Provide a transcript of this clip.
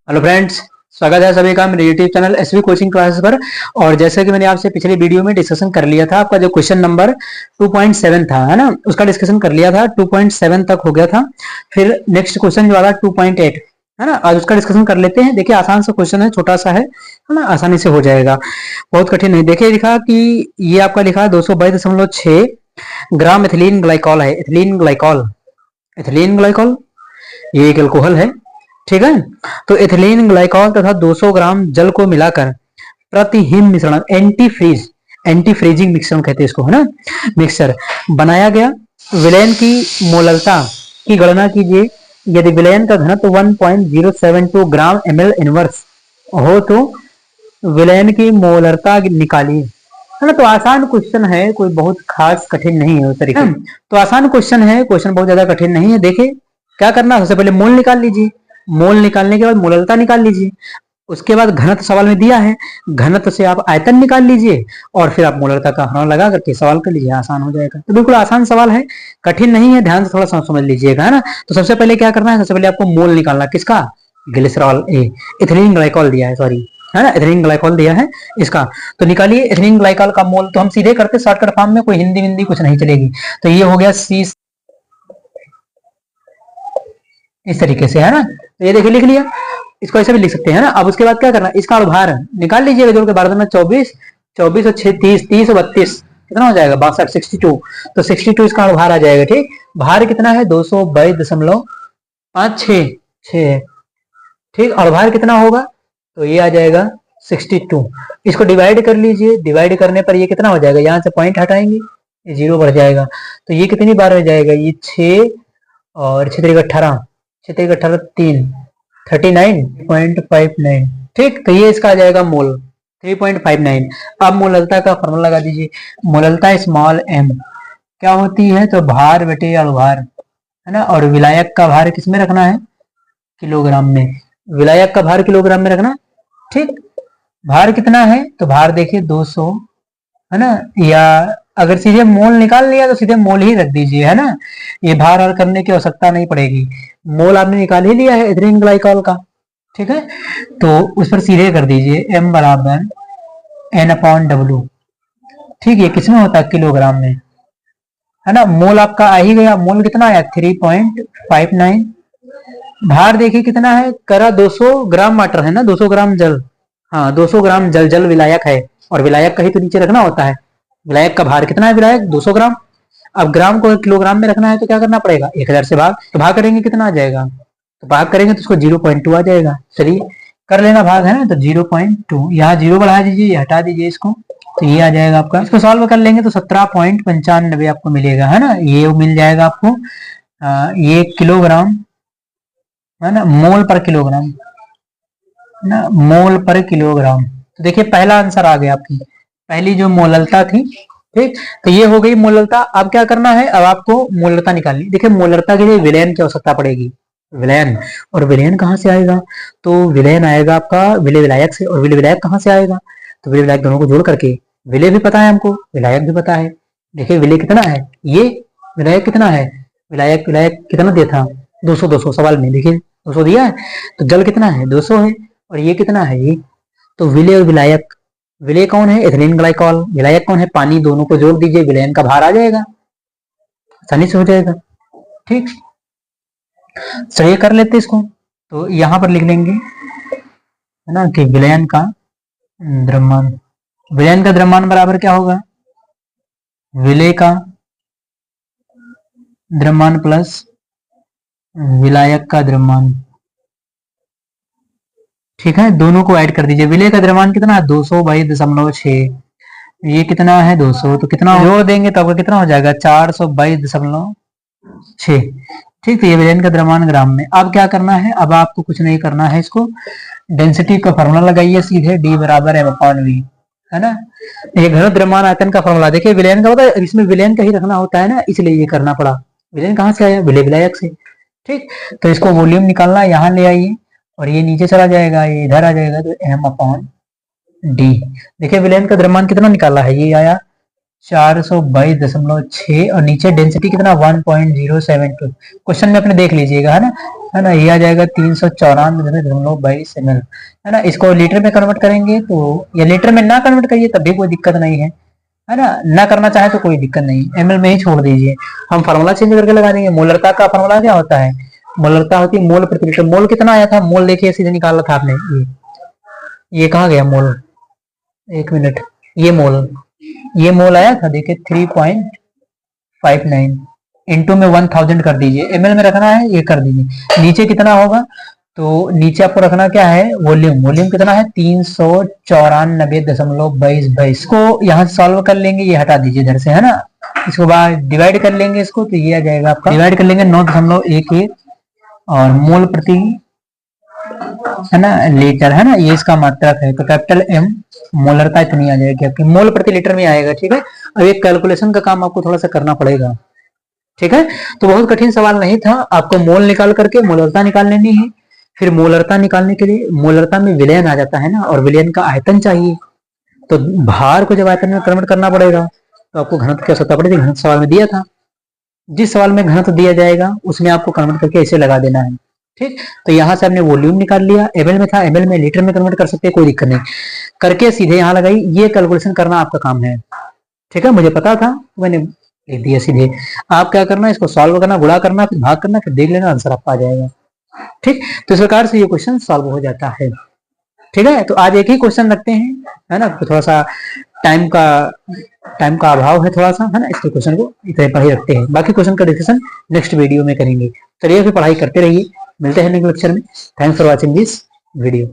Hello friends, स्वागत है सभी का मेरे YouTube channel SV coaching classes पर। और जैसे कि मैंने आपसे पिछले वीडियो में डिस्कशन कर लिया था, आपका जो क्वेश्चन नंबर 2.7 था, है ना, उसका डिस्कशन कर लिया था। 2.7 तक हो गया था। फिर नेक्स्ट क्वेश्चन जो आ रहा 2.8, है ना, आज उसका डिस्कशन कर लेते हैं। देखिए, आसान सा क्वेश्चन है, छोटा सा है ना, आसानी से हो जाएगा, बहुत कठिन नहीं। देखिए लिखा कि ये आपका लिखा 222.6 ग्राम एथिलीन ग्लाइकॉल है। एथिलीन ग्लाइकॉल, एथिलीन ग्लाइकॉल ये एक अल्कोहल है, ठीक है। तो एथिलीन ग्लाइकॉल तथा 200 ग्राम जल को मिलाकर प्रति हिम मिश्रण, एंटी फ्रीज, एंटी फ्रीजिंग मिश्रण कहते हैं इसको, है ना, मिक्सचर बनाया गया। विलयन की मोललता की गणना कीजिए। यदि विलयन का घनत्व 1.072 ग्राम ml इनवर्स हो तो विलयन की मोलरता निकालिए, है ना। तो आसान क्वेश्चन है, कोई बहुत खास कठिन नहीं है उस तरीके। तो आसान क्वेश्चन है, क्वेश्चन बहुत ज्यादा कठिन नहीं है। देखिए क्या करना है, सबसे पहले मोल निकाल लीजिए। मोल निकालने के बाद मोललता निकाल लीजिए। उसके बाद घनत्व सवाल में दिया है, घनत्व से आप आयतन निकाल लीजिए और फिर आप मोलरता का हरण लगा करके सवाल कर लीजिए, आसान हो जाएगा। तो बिल्कुल आसान सवाल है, कठिन नहीं है, ध्यान से थोड़ा सा समझ लीजिएगा, है ना। तो सबसे पहले क्या करना है, सबसे पहले आपको मोल निकालना, किसका, ग्लिसरॉल इथिलीन ग्लाइकॉल दिया है, सॉरी, है ना, एथिलीन ग्लाइकॉल दिया है इसका। तो निकालिए एथिलीन ग्लाइकॉल का मोल। तो हम सीधे करते शॉर्टकट फॉर्म में, कोई हिंदी विंदी कुछ नहीं चलेगी। तो ये हो गया सी, इस तरीके से, है ना। तो ये देखिए लिख लिया, इसको ऐसे भी लिख सकते हैं ना। अब उसके बाद क्या करना, इसका भार निकाल लीजिएगा, जोड़ के 12 में 24, 24 और 6 30, 30 और 32 कितना हो जाएगा, 62, 62। तो 62 इसका भार आ जाएगा, ठीक। भार कितना है, 222.56, ठीक। और भार कितना होगा, तो ये आ जाएगा 62। इसको डिवाइड कर लीजिए, डिवाइड करने पर ये कितना हो जाएगा, यहाँ से पॉइंट हटाएंगे, ये 0 बढ़ जाएगा। तो ये कितनी बार हो जाएगा, ये 6 और 6 3 18, 6 3 18 3, 39.59, ठीक। तो ये इसका आ जाएगा मोल 3.59। अब मोललता का फॉर्मूला लगा दीजिए। मोललता स्मॉल m क्या होती है, तो भार बटे अनुभार, है ना। और विलायक का भार किसमें रखना है, किलोग्राम में। विलायक का भार किलोग्राम में रखना, ठीक। भार कितना है, तो भार देखिए 200, है ना। या अगर सीधे मोल निकाल लिया तो सीधे मोल ही रख दीजिए, है ना, ये भार हल करने की आवश्यकता नहीं पड़ेगी। मोल आपने निकाल ही लिया है एथिलीन ग्लाइकॉल का, ठीक है। तो उस पर सीधे कर दीजिए, m बराबर n/W, ठीक। ये किसमें होता है, किलोग्राम में, है ना। मोल आपका आ ही गया, मोल कितना आया 3.59। भार देखिए कितना है, करा 200 ग्राम वाटर है ना, 200 ग्राम जल, हाँ 200 ग्राम जल, जल विलायक है, और विलायक का ही तो नीचे रखना होता है। विलायक का भार कितना है, विलायक 200 ग्राम। अब ग्राम को किलोग्राम में रखना है तो क्या करना पड़ेगा, 1000 से भाग, तो भाग करेंगे कितना आ जाएगा, तो भाग करेंगे तो उसको 0.2 आ जाएगा। चलिए कर लेना भाग, है ना। तो 0.2, यहाँ 0 बढ़ा दीजिए, ये हटा दीजिए इसको, तो ये आ जाएगा आपका। इसको सॉल्व कर लेंगे तो 17.95 आपको मिलेगा, है ना। ये मिल जाएगा आपको, ये किलोग्राम, है ना, मोल पर किलोग्राम, ना, मोल पर किलोग्राम। तो देखिए पहला आंसर आ गया आपकी, पहली जो मोललता थी, ठीक। तो ये हो गई मोललता। अब क्या करना है, अब आपको मोललता निकालनी। देखिए मोललता के लिए विलयन की आवश्यकता पड़ेगी, विलयन। और विलयन कहाँ से आएगा, तो विलयन आएगा आपका विलय विलायक से। और विलय विलायक कहाँ से आएगा, तो विलय विलायक दोनों को जोड़ करके, विलय भी पता है हमको, विलायक भी पता है। देखिए विलय कितना है, ये विलायक कितना है, विलायक, विलायक कितना दिया था, 200, 200 सवाल में देखिए 200 दिया है। तो जल कितना है, 200 है, और ये कितना है, ये। तो विलय और विलायक, विलय कौन है, एथिलीन ग्लाइकॉल, विलायक कौन है, पानी, दोनों को जोड़ दीजिए, विलयन का भार आ जाएगा, आसानी से हो जाएगा, ठीक। चलिए कर लेते इसको। तो यहां पर लिख लेंगे, है ना, कि विलयन का द्रव्यमान, विलयन का द्रव्यमान बराबर क्या होगा, विलय का द्रव्यमान प्लस विलायक का द्रव्यमान, ठीक है। दोनों को ऐड कर दीजिए। विलय का द्रव्यमान कितना है, 222.6, ये कितना है 200, तो कितना जोड़ देंगे तो आपका कितना हो जाएगा, 422.6, ठीक। तो ये विलयन का द्रव्यमान ग्राम में। अब क्या करना है, अब आपको कुछ नहीं करना है, इसको डेंसिटी का फॉर्मूला लगाइए सीधे, D बराबर m/v, है ना। ये घन द्रव्यमान आयतन का फॉर्मूला, देखिए विलयन का होता है, इसमें विलयन का ही रखना होता है ना, इसलिए ये करना पड़ा। विलयन कहाँ से आया, विलय विलायक से, ठीक। तो इसको वॉल्यूम निकालना, यहाँ ले आइए, और ये नीचे चला जाएगा, ये इधर आ जाएगा, तो m/d। देखिए विलयन का द्रव्यमान कितना निकाला है, ये आया 422.6 और नीचे डेंसिटी कितना 1.072। क्वेश्चन में अपने देख लीजिएगा, है ना, ये आ जाएगा 394.22 ml, है ना। इसको लीटर में कन्वर्ट करेंगे तो, या लीटर में ना कन्वर्ट करिए तब भी कोई दिक्कत नहीं है ना करना चाहे तो कोई दिक्कत नहीं, एमएल में ही छोड़ दीजिए। हम फार्मूला चेंज करके लगा देंगे। मोलरता का फार्मूला क्या होता है, मोलरता होती है मोल प्रति लीटर। मोल कितना आया था, मोल देखिए सीधे निकाला था आपने, ये कहाँ गया मोल, एक मिनट, ये मोल आया था, देखिए 3.59 इंटू में 1000 कर दीजिए, एमएल में रखना है, ये कर दीजिए। नीचे कितना होगा, तो नीचे आपको रखना क्या है, वॉल्यूम कितना है 394.22 को यहाँ सॉल्व कर लेंगे, ये हटा दीजिए इधर से, है ना। इसको बाद डिवाइड कर लेंगे इसको, तो ये आ जाएगा आपका, डिवाइड कर लेंगे 9.11 और मोल प्रति, है ना, लीटर, है ना, ये इसका मात्रक है। तो कैपिटल एम मोलरता इतनी आ जाएगी आपकी, मोल प्रति लीटर में आएगा, ठीक है। अब एक कैलकुलेशन का काम आपको थोड़ा सा करना पड़ेगा, ठीक है। तो बहुत कठिन सवाल नहीं था, आपको मोल निकाल करके मोलरता निकाल लेनी है। फिर मोलरता निकालने के लिए मोलरता में विलयन आ जाता है ना, और विलयन का आयतन चाहिए, तो भार को जब आयतन में कन्वर्ट करना पड़ेगा तो आपको घनत्व की आवश्यकता पड़ेगी। घनत्व सवाल में दिया था, जिस सवाल में घनत्व दिया जाएगा उसमें आपको कन्वर्ट करके ऐसे लगा देना है, ठीक। तो यहाँ से आपने वॉल्यूम निकाल लिया, एमएल में था, एमएल में लीटर में कन्वर्ट कर सकते हैं, कोई दिक्कत नहीं, करके सीधे यहाँ लगाई। ये कैलकुलेशन करना आपका काम है, ठीक है। मुझे पता था, मैंने लिख दिया सीधे। आप क्या करना, इसको सॉल्व करना, गुणा करना, फिर भाग करना, फिर देख लेना, आंसर आपका आ जाएगा, ठीक। तो इस प्रकार से ये क्वेश्चन सॉल्व हो जाता है, ठीक है। तो आज एक ही क्वेश्चन रखते हैं, है ना, तो थोड़ा सा टाइम का अभाव है थोड़ा सा, है ना, इसके क्वेश्चन को इतने पर ही रखते हैं। बाकी क्वेश्चन का डिस्कशन नेक्स्ट वीडियो में करेंगे। चलिए फिर पढ़ाई करते रहिए, मिलते हैं नेक्स्ट लेक्चर में। Thanks for watching this video.